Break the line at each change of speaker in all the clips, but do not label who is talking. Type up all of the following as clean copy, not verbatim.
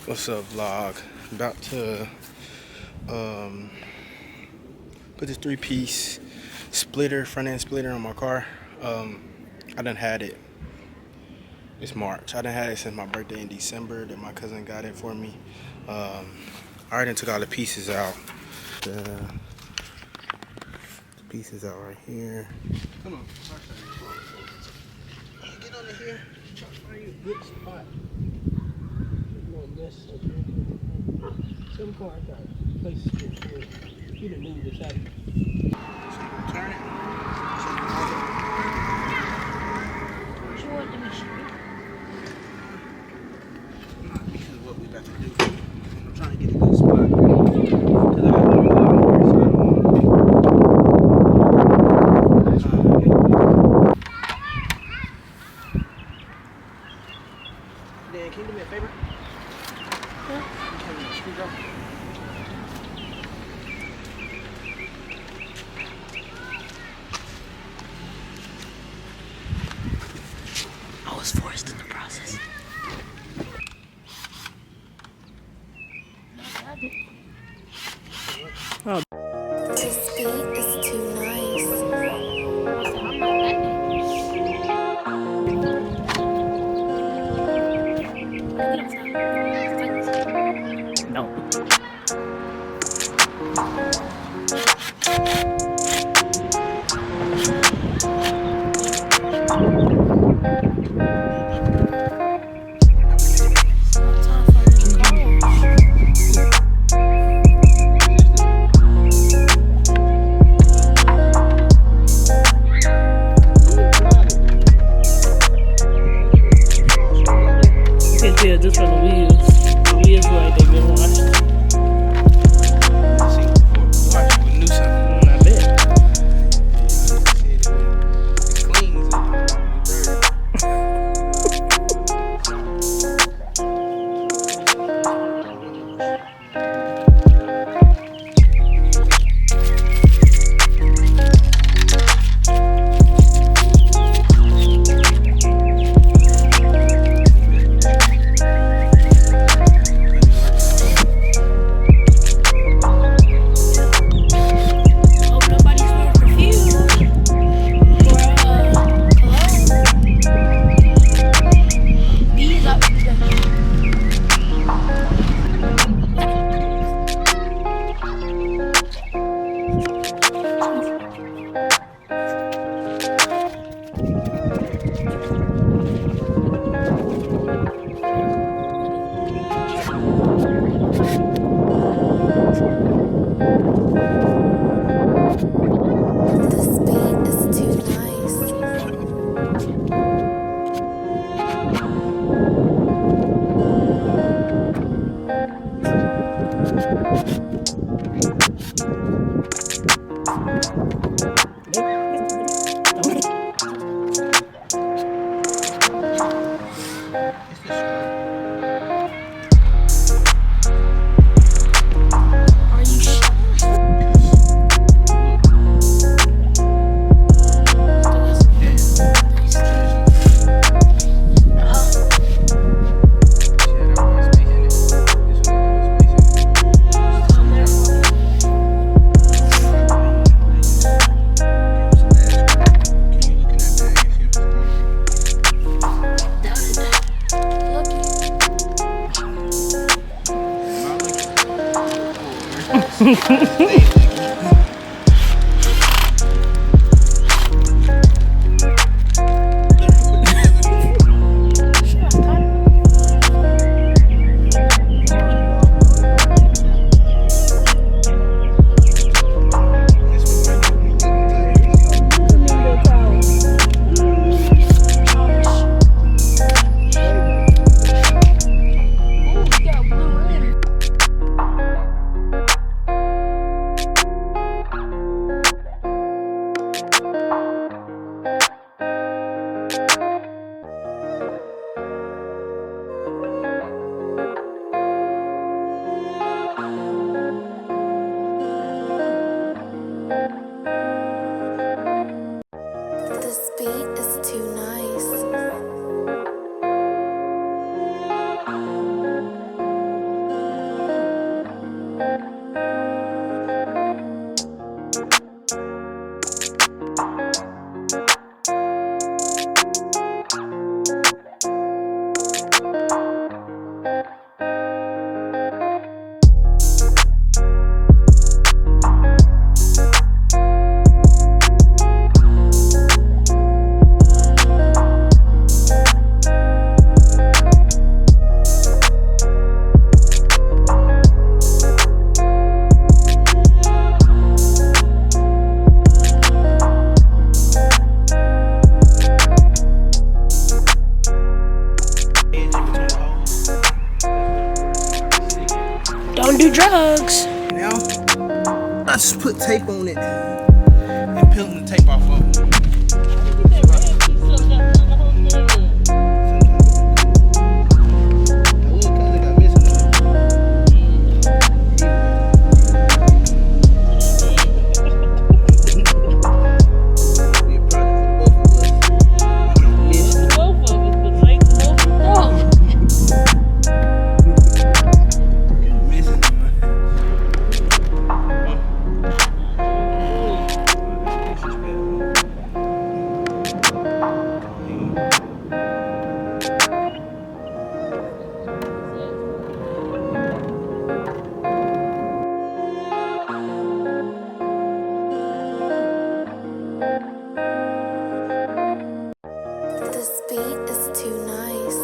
What's up, vlog? About to put this 3-piece splitter, front end splitter on my car. I done had it. It's March. I done had it since my birthday in December. That my cousin got it for me. I already took all the pieces out. The pieces out right here. Come on. Get under here. Try to find you a good spot. Some car got places to put. You didn't move this out. So you gonna turn it.
What you want the machine?
This is what we about to do. I'm trying to get a good spot. Because I got to do a lot of work, so I don't want to. Dan, can you do me a favor?
Huh?
Can you screwdriver?
I was forced in the process.
This beat is too nice.
No. Yeah, just from the wheels. The wheels look like they've been washed.
Watch, we knew something.
I bet.
It's clean. It's
This beat is too nice.
Are you sure? do drugs.
Now, I just put tape on it and peeling the tape off of it.
This beat is too nice.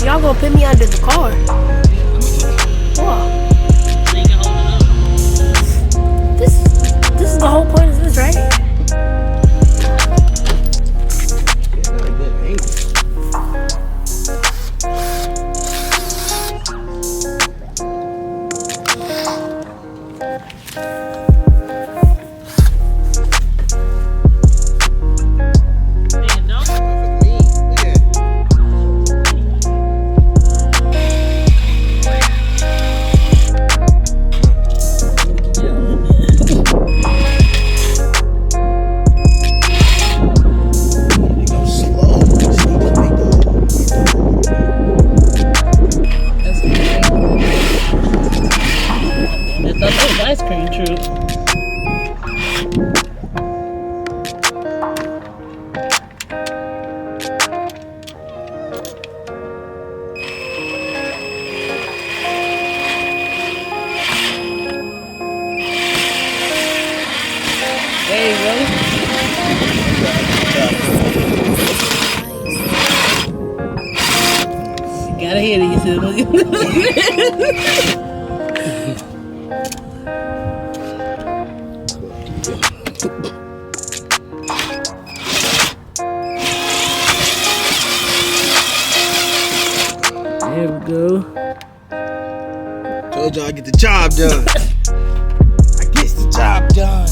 Y'all gonna put me under the car. Wow. This is the whole point of this, right? Ice cream truck. There you go. You gotta hear these. There we go.
Told y'all I get the job done. I get the job done.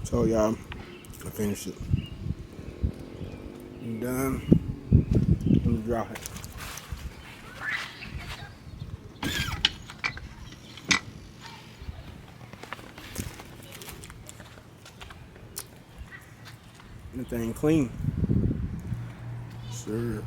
So y'all, I finished it. I'm done. Let me drop it. The thing clean. Sure.